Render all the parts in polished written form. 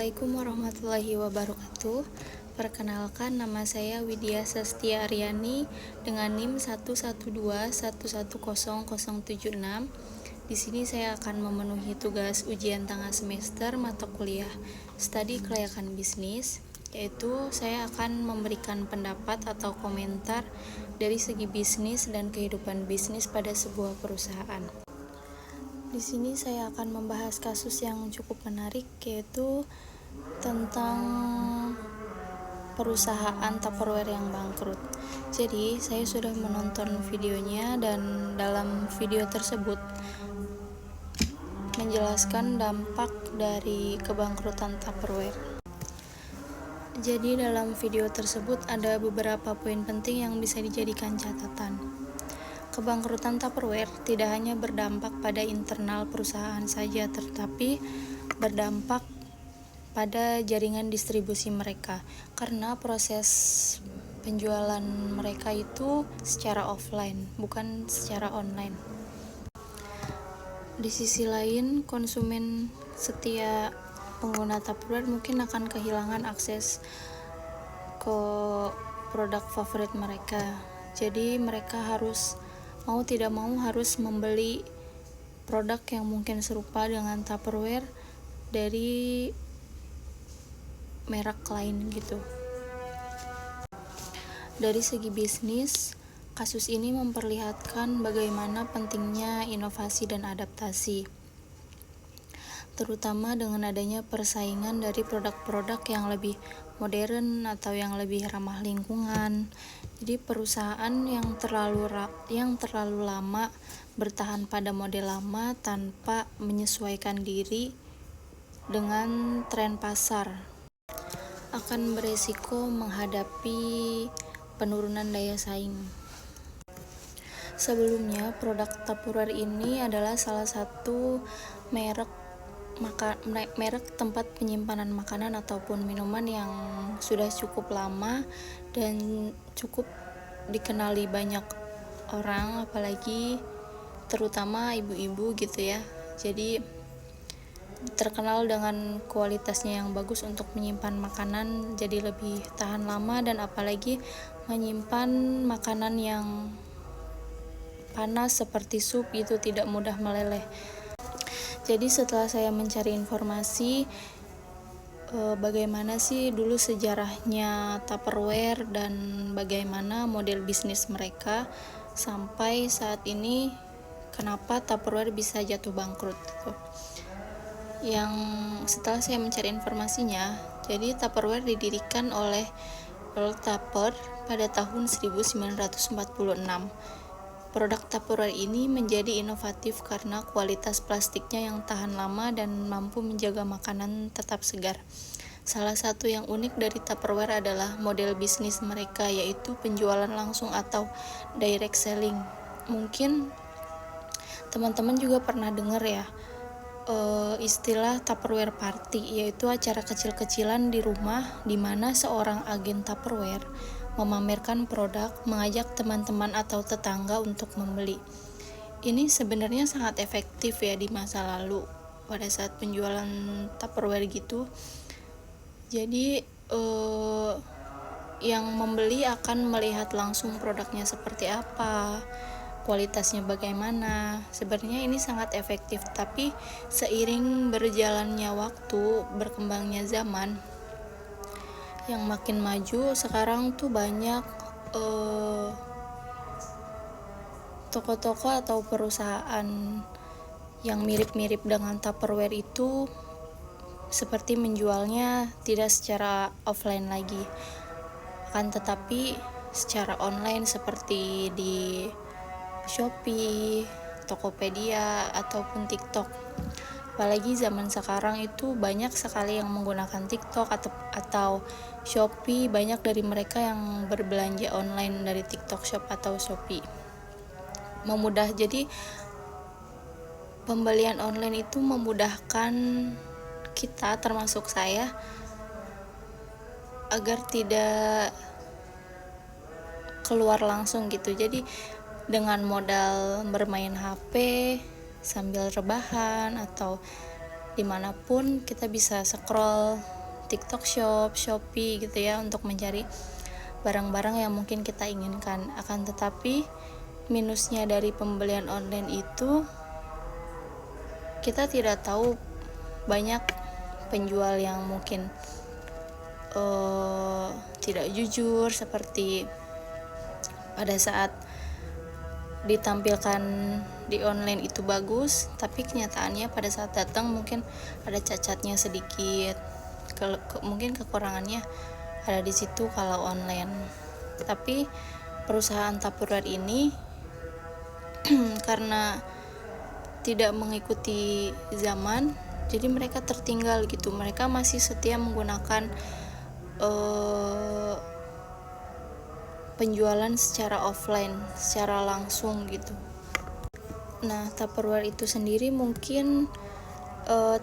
Assalamualaikum warahmatullahi wabarakatuh. Perkenalkan, nama saya Widya Sastia Aryani dengan NIM 112110076. Di sini saya akan memenuhi tugas ujian tengah semester mata kuliah Studi Kelayakan Bisnis, yaitu saya akan memberikan pendapat atau komentar dari segi bisnis dan kehidupan bisnis pada sebuah perusahaan. Di sini saya akan membahas kasus yang cukup menarik, yaitu tentang perusahaan Tupperware yang bangkrut. Jadi, saya sudah menonton videonya dan dalam video tersebut menjelaskan dampak dari kebangkrutan Tupperware. Jadi, dalam video tersebut ada beberapa poin penting yang bisa dijadikan catatan. Kebangkrutan Tupperware tidak hanya berdampak pada internal perusahaan saja, tetapi berdampak pada jaringan distribusi mereka, karena proses penjualan mereka itu secara offline, bukan secara online. Di sisi lain, konsumen setia pengguna Tupperware mungkin akan kehilangan akses ke produk favorit mereka. Jadi mereka mau tidak mau harus membeli produk yang mungkin serupa dengan Tupperware dari merek lain gitu. Dari segi bisnis, kasus ini memperlihatkan bagaimana pentingnya inovasi dan adaptasi, terutama dengan adanya persaingan dari produk-produk yang lebih modern atau yang lebih ramah lingkungan. Jadi perusahaan yang terlalu lama bertahan pada model lama tanpa menyesuaikan diri dengan tren pasar akan beresiko menghadapi penurunan daya saing. Sebelumnya, produk Tupperware ini adalah salah satu merek tempat penyimpanan makanan ataupun minuman yang sudah cukup lama dan cukup dikenali banyak orang, apalagi terutama ibu-ibu gitu ya. Jadi terkenal dengan kualitasnya yang bagus untuk menyimpan makanan, jadi lebih tahan lama, dan apalagi menyimpan makanan yang panas seperti sup itu tidak mudah meleleh. Jadi setelah saya mencari informasi bagaimana sih dulu sejarahnya Tupperware dan bagaimana model bisnis mereka sampai saat ini, kenapa Tupperware bisa jatuh bangkrut gitu. Yang setelah saya mencari informasinya, jadi Tupperware didirikan oleh Earl Tupper pada tahun 1946. Produk Tupperware ini menjadi inovatif karena kualitas plastiknya yang tahan lama dan mampu menjaga makanan tetap segar. Salah satu yang unik dari Tupperware adalah model bisnis mereka, yaitu penjualan langsung atau direct selling. Mungkin teman-teman juga pernah dengar ya istilah Tupperware Party, yaitu acara kecil-kecilan di rumah di mana seorang agen Tupperware memamerkan produk, mengajak teman-teman atau tetangga untuk membeli. Ini sebenarnya sangat efektif ya di masa lalu pada saat penjualan Tupperware gitu. Jadi yang membeli akan melihat langsung produknya seperti apa, kualitasnya bagaimana. Sebenarnya ini sangat efektif, tapi seiring berjalannya waktu, berkembangnya zaman yang makin maju, sekarang tuh banyak toko-toko atau perusahaan yang mirip-mirip dengan Tupperware itu seperti menjualnya tidak secara offline lagi, akan tetapi secara online seperti di Shopee, Tokopedia, ataupun TikTok. Apalagi zaman sekarang itu banyak sekali yang menggunakan TikTok atau Shopee. Banyak dari mereka yang berbelanja online dari TikTok Shop atau Shopee. Jadi pembelian online itu memudahkan kita, termasuk saya, agar tidak keluar langsung gitu. Jadi dengan modal bermain HP sambil rebahan atau dimanapun, kita bisa scroll TikTok Shop, Shopee gitu ya, untuk mencari barang-barang yang mungkin kita inginkan. Akan tetapi minusnya dari pembelian online itu, kita tidak tahu banyak penjual yang mungkin tidak jujur, seperti pada saat ditampilkan di online itu bagus, tapi kenyataannya pada saat datang mungkin ada cacatnya sedikit. Mungkin kekurangannya ada di situ kalau online. Tapi perusahaan Tupperware ini karena tidak mengikuti zaman, jadi mereka tertinggal gitu. Mereka masih setia menggunakan penjualan secara offline, secara langsung gitu. Nah, Tupperware itu sendiri mungkin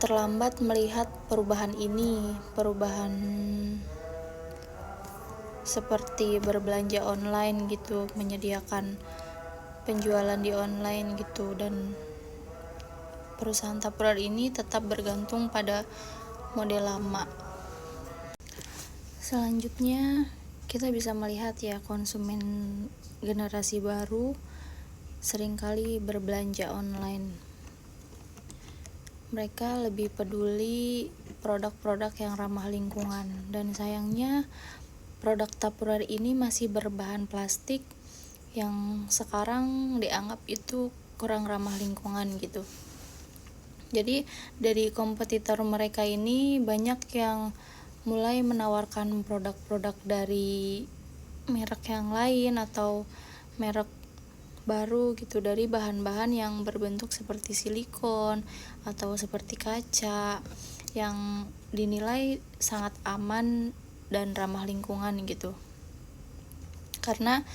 terlambat melihat perubahan ini, perubahan seperti berbelanja online gitu, menyediakan penjualan di online gitu, dan perusahaan Tupperware ini tetap bergantung pada model lama. Selanjutnya kita bisa melihat ya, konsumen generasi baru seringkali berbelanja online. Mereka lebih peduli produk-produk yang ramah lingkungan, dan sayangnya produk Tupperware ini masih berbahan plastik yang sekarang dianggap itu kurang ramah lingkungan gitu. Jadi dari kompetitor mereka ini banyak yang mulai menawarkan produk-produk dari merek yang lain atau merek baru gitu, dari bahan-bahan yang berbentuk seperti silikon atau seperti kaca, yang dinilai sangat aman dan ramah lingkungan gitu. Karena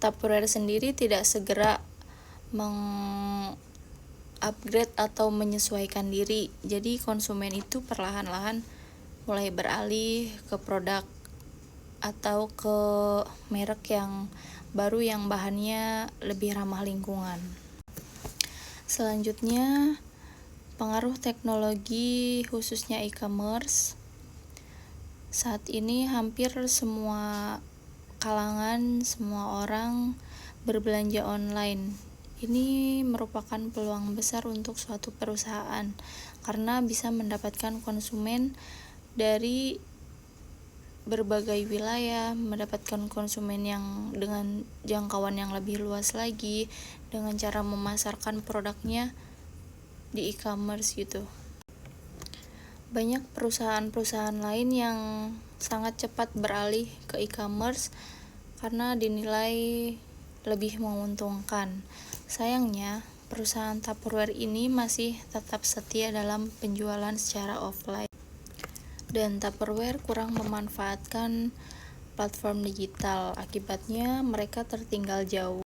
Tupperware sendiri tidak segera upgrade atau menyesuaikan diri, jadi konsumen itu perlahan-lahan mulai beralih ke produk atau ke merek yang baru yang bahannya lebih ramah lingkungan. Selanjutnya, pengaruh teknologi khususnya e-commerce. Saat ini hampir semua kalangan, semua orang berbelanja online. Ini merupakan peluang besar untuk suatu perusahaan karena bisa mendapatkan konsumen dari berbagai wilayah, mendapatkan konsumen yang dengan jangkauan yang lebih luas lagi, dengan cara memasarkan produknya di e-commerce gitu. Banyak perusahaan-perusahaan lain yang sangat cepat beralih ke e-commerce karena dinilai lebih menguntungkan. Sayangnya, perusahaan Tupperware ini masih tetap setia dalam penjualan secara offline. Dan Tupperware kurang memanfaatkan platform digital. Akibatnya mereka tertinggal jauh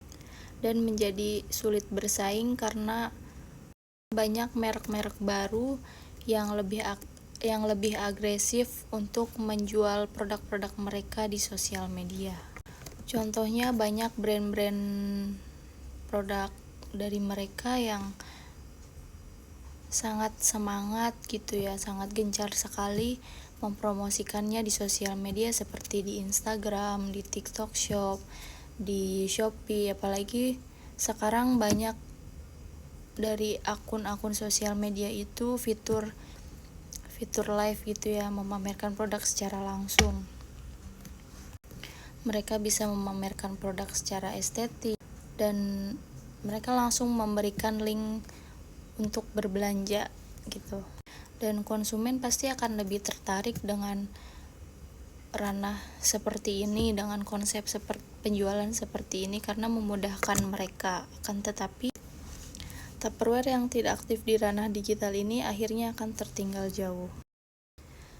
dan menjadi sulit bersaing karena banyak merek-merek baru yang lebih agresif untuk menjual produk-produk mereka di sosial media. Contohnya banyak brand-brand produk dari mereka yang sangat semangat gitu ya, sangat gencar sekali mempromosikannya di sosial media seperti di Instagram, di TikTok Shop, di Shopee. Apalagi sekarang banyak dari akun-akun sosial media itu fitur live gitu ya, memamerkan produk secara langsung. Mereka bisa memamerkan produk secara estetik dan mereka langsung memberikan link untuk berbelanja gitu. Dan konsumen pasti akan lebih tertarik dengan ranah seperti ini, dengan konsep penjualan seperti ini karena memudahkan mereka. Akan tetapi Tupperware yang tidak aktif di ranah digital ini akhirnya akan tertinggal jauh.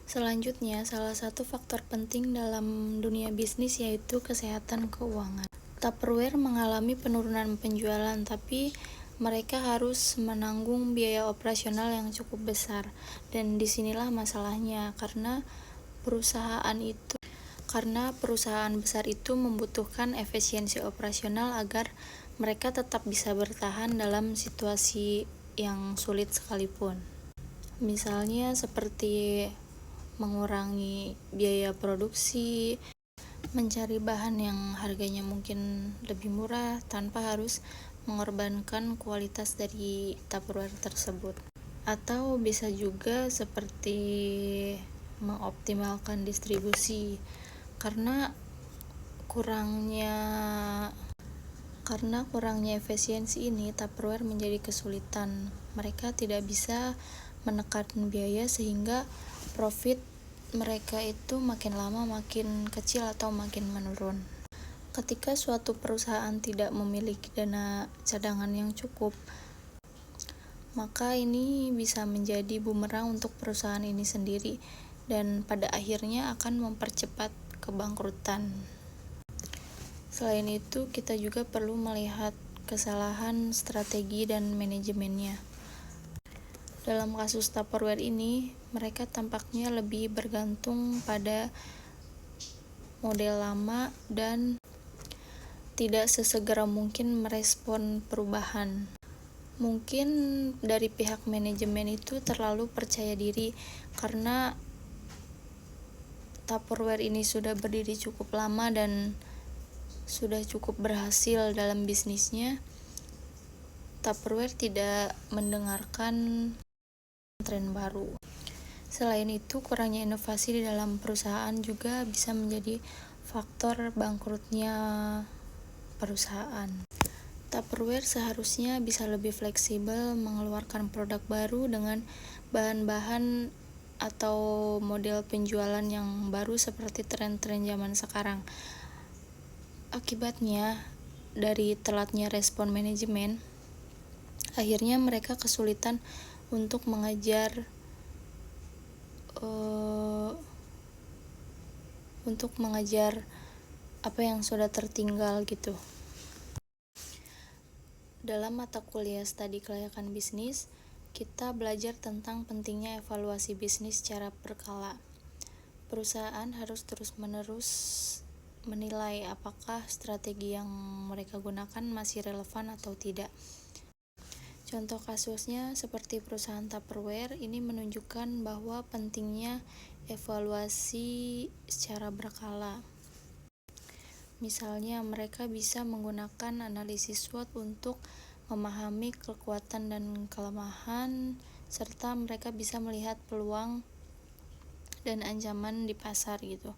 Selanjutnya, salah satu faktor penting dalam dunia bisnis yaitu kesehatan keuangan. Tupperware mengalami penurunan penjualan, tapi mereka harus menanggung biaya operasional yang cukup besar. Dan disinilah masalahnya, karena perusahaan besar itu membutuhkan efisiensi operasional agar mereka tetap bisa bertahan dalam situasi yang sulit sekalipun. Misalnya seperti mengurangi biaya produksi, mencari bahan yang harganya mungkin lebih murah tanpa harus mengorbankan kualitas dari Tupperware tersebut. Atau bisa juga seperti mengoptimalkan distribusi, karena kurangnya efisiensi ini, Tupperware menjadi kesulitan. Mereka tidak bisa menekan biaya sehingga profit mereka itu makin lama makin kecil atau makin menurun. Ketika suatu perusahaan tidak memiliki dana cadangan yang cukup, maka ini bisa menjadi bumerang untuk perusahaan ini sendiri dan pada akhirnya akan mempercepat kebangkrutan. Selain itu, kita juga perlu melihat kesalahan strategi dan manajemennya. Dalam kasus Tupperware ini, mereka tampaknya lebih bergantung pada model lama dan tidak sesegera mungkin merespon perubahan. Mungkin dari pihak manajemen itu terlalu percaya diri karena Tupperware ini sudah berdiri cukup lama dan sudah cukup berhasil dalam bisnisnya. Tupperware tidak mendengarkan tren baru. Selain itu, kurangnya inovasi di dalam perusahaan juga bisa menjadi faktor bangkrutnya perusahaan. Tupperware seharusnya bisa lebih fleksibel mengeluarkan produk baru dengan bahan-bahan atau model penjualan yang baru seperti tren-tren zaman sekarang. Akibatnya, dari telatnya respon manajemen, akhirnya mereka kesulitan untuk mengejar apa yang sudah tertinggal gitu. Dalam mata kuliah studi kelayakan bisnis, kita belajar tentang pentingnya evaluasi bisnis secara berkala. Perusahaan harus terus-menerus menilai apakah strategi yang mereka gunakan masih relevan atau tidak. Contoh kasusnya seperti perusahaan Tupperware ini menunjukkan bahwa pentingnya evaluasi secara berkala. Misalnya, mereka bisa menggunakan analisis SWOT untuk memahami kekuatan dan kelemahan, serta mereka bisa melihat peluang dan ancaman di pasar gitu.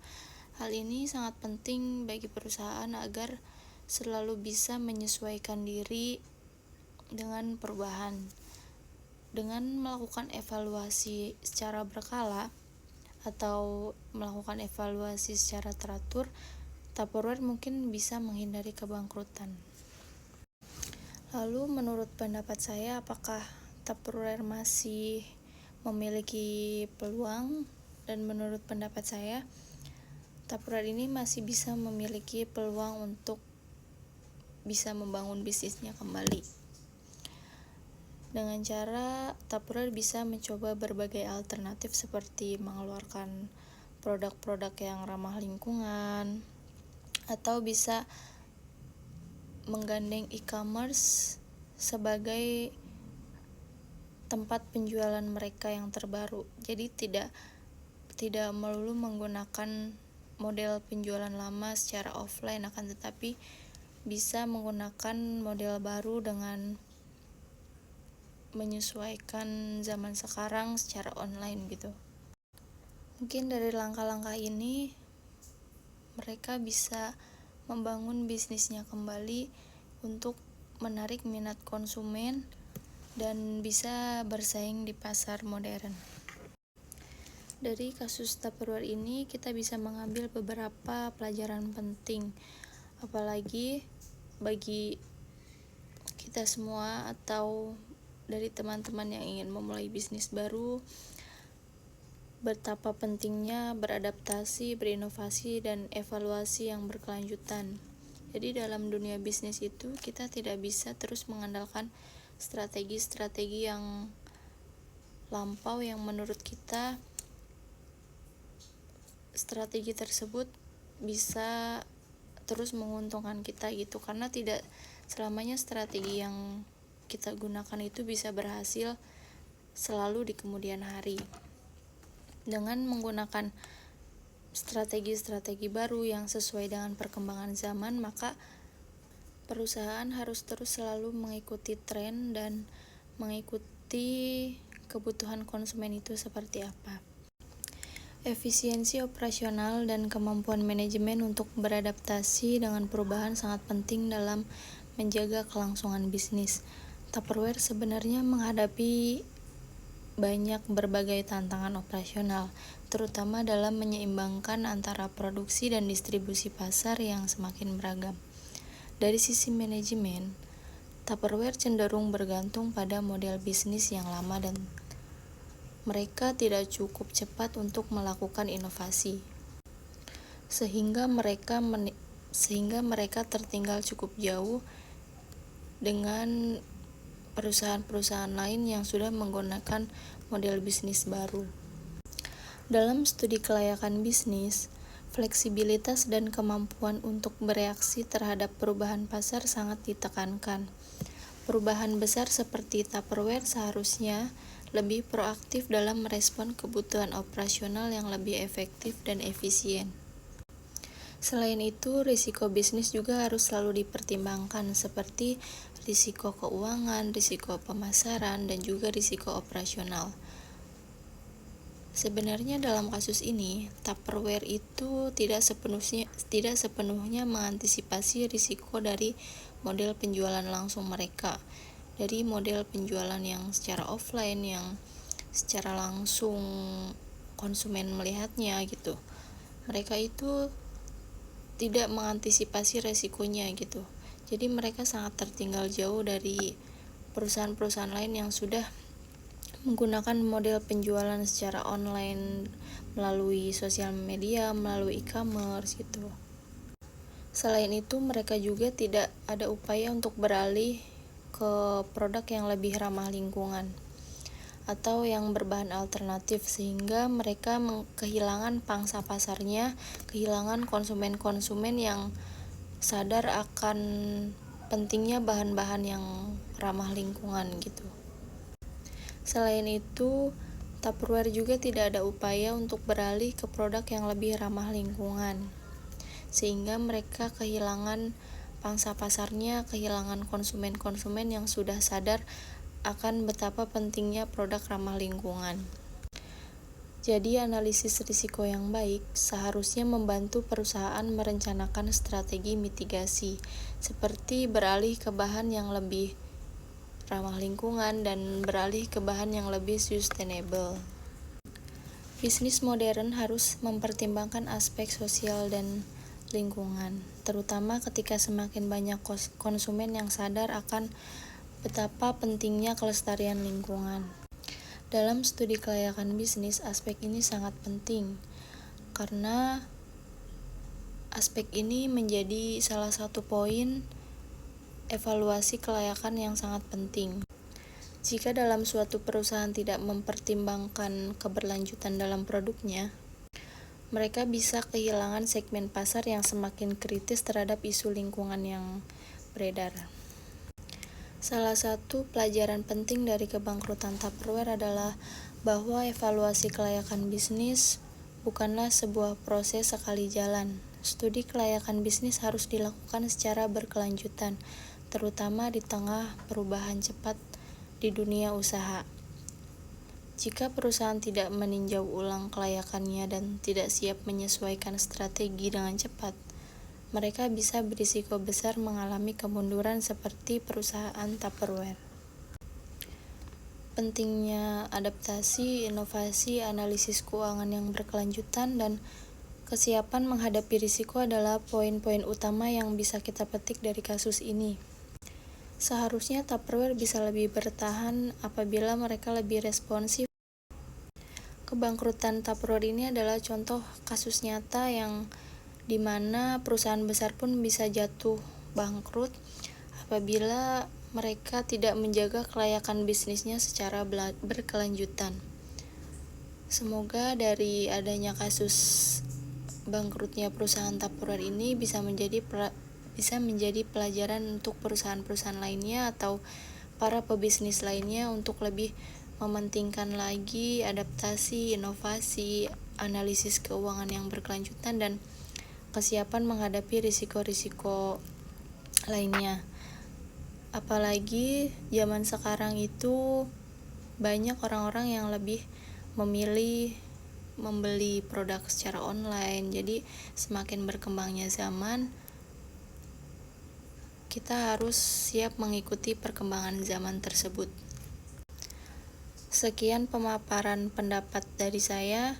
Hal ini sangat penting bagi perusahaan agar selalu bisa menyesuaikan diri dengan perubahan. Dengan melakukan evaluasi secara berkala atau melakukan evaluasi secara teratur, Tupperware mungkin bisa menghindari kebangkrutan. Lalu menurut pendapat saya, apakah Tupperware masih memiliki peluang? Dan menurut pendapat saya, Tupperware ini masih bisa memiliki peluang untuk bisa membangun bisnisnya kembali. Dengan cara Tupperware bisa mencoba berbagai alternatif seperti mengeluarkan produk-produk yang ramah lingkungan, atau bisa menggandeng e-commerce sebagai tempat penjualan mereka yang terbaru. Jadi tidak melulu menggunakan model penjualan lama secara offline, akan tetapi bisa menggunakan model baru dengan menyesuaikan zaman sekarang secara online gitu. Mungkin dari langkah-langkah ini mereka bisa membangun bisnisnya kembali untuk menarik minat konsumen dan bisa bersaing di pasar modern. Dari kasus Tupperware ini kita bisa mengambil beberapa pelajaran penting, apalagi bagi kita semua atau dari teman-teman yang ingin memulai bisnis baru, betapa pentingnya beradaptasi, berinovasi, dan evaluasi yang berkelanjutan. Jadi dalam dunia bisnis itu kita tidak bisa terus mengandalkan strategi-strategi yang lampau yang menurut kita strategi tersebut bisa terus menguntungkan kita gitu, karena tidak selamanya strategi yang kita gunakan itu bisa berhasil selalu di kemudian hari. Dengan menggunakan strategi-strategi baru yang sesuai dengan perkembangan zaman, maka perusahaan harus terus selalu mengikuti tren dan mengikuti kebutuhan konsumen itu seperti apa. Efisiensi operasional dan kemampuan manajemen untuk beradaptasi dengan perubahan sangat penting dalam menjaga kelangsungan bisnis. Tupperware sebenarnya menghadapi banyak berbagai tantangan operasional, terutama dalam menyeimbangkan antara produksi dan distribusi pasar yang semakin beragam. Dari sisi manajemen, Tupperware cenderung bergantung pada model bisnis yang lama dan mereka tidak cukup cepat untuk melakukan inovasi, sehingga mereka tertinggal cukup jauh dengan perusahaan-perusahaan lain yang sudah menggunakan model bisnis baru. Dalam studi kelayakan bisnis, fleksibilitas dan kemampuan untuk bereaksi terhadap perubahan pasar sangat ditekankan. Perubahan besar seperti Tupperware seharusnya lebih proaktif dalam merespon kebutuhan operasional yang lebih efektif dan efisien. Selain itu, risiko bisnis juga harus selalu dipertimbangkan, seperti risiko keuangan, risiko pemasaran, dan juga risiko operasional. Sebenarnya dalam kasus ini, Tupperware itu tidak sepenuhnya mengantisipasi risiko dari model penjualan langsung mereka, dari model penjualan yang secara offline, yang secara langsung konsumen melihatnya gitu. Mereka itu tidak mengantisipasi resikonya gitu. Jadi mereka sangat tertinggal jauh dari perusahaan-perusahaan lain yang sudah menggunakan model penjualan secara online melalui sosial media, melalui e-commerce gitu. Selain itu, mereka juga tidak ada upaya untuk beralih ke produk yang lebih ramah lingkungan atau yang berbahan alternatif, sehingga mereka kehilangan pangsa pasarnya, kehilangan konsumen-konsumen yang sadar akan pentingnya bahan-bahan yang ramah lingkungan gitu. Selain itu, Tupperware juga tidak ada upaya untuk beralih ke produk yang lebih ramah lingkungan, sehingga mereka kehilangan pangsa pasarnya, kehilangan konsumen-konsumen yang sudah sadar akan betapa pentingnya produk ramah lingkungan. Jadi, analisis risiko yang baik seharusnya membantu perusahaan merencanakan strategi mitigasi, seperti beralih ke bahan yang lebih ramah lingkungan dan beralih ke bahan yang lebih sustainable. Bisnis modern harus mempertimbangkan aspek sosial dan lingkungan, terutama ketika semakin banyak konsumen yang sadar akan betapa pentingnya kelestarian lingkungan. Dalam studi kelayakan bisnis, aspek ini sangat penting, karena aspek ini menjadi salah satu poin evaluasi kelayakan yang sangat penting. Jika dalam suatu perusahaan tidak mempertimbangkan keberlanjutan dalam produknya, mereka bisa kehilangan segmen pasar yang semakin kritis terhadap isu lingkungan yang beredar. Salah satu pelajaran penting dari kebangkrutan Tupperware adalah bahwa evaluasi kelayakan bisnis bukanlah sebuah proses sekali jalan. Studi kelayakan bisnis harus dilakukan secara berkelanjutan, terutama di tengah perubahan cepat di dunia usaha. Jika perusahaan tidak meninjau ulang kelayakannya dan tidak siap menyesuaikan strategi dengan cepat, mereka bisa berisiko besar mengalami kemunduran seperti perusahaan Tupperware. Pentingnya adaptasi, inovasi, analisis keuangan yang berkelanjutan, dan kesiapan menghadapi risiko adalah poin-poin utama yang bisa kita petik dari kasus ini. Seharusnya Tupperware bisa lebih bertahan apabila mereka lebih responsif. Kebangkrutan Tupperware ini adalah contoh kasus nyata yang di mana perusahaan besar pun bisa jatuh bangkrut apabila mereka tidak menjaga kelayakan bisnisnya secara berkelanjutan. Semoga dari adanya kasus bangkrutnya perusahaan Tupperware ini bisa menjadi pelajaran untuk perusahaan-perusahaan lainnya atau para pebisnis lainnya untuk lebih mementingkan lagi adaptasi, inovasi, analisis keuangan yang berkelanjutan, dan kesiapan menghadapi risiko-risiko lainnya. Apalagi zaman sekarang itu banyak orang-orang yang lebih memilih membeli produk secara online. Jadi semakin berkembangnya zaman, kita harus siap mengikuti perkembangan zaman tersebut. Sekian pemaparan pendapat dari saya.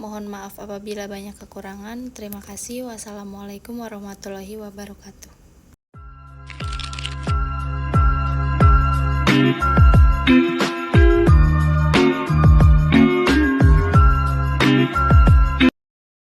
Mohon maaf apabila banyak kekurangan. Terima kasih. Wassalamualaikum warahmatullahi wabarakatuh.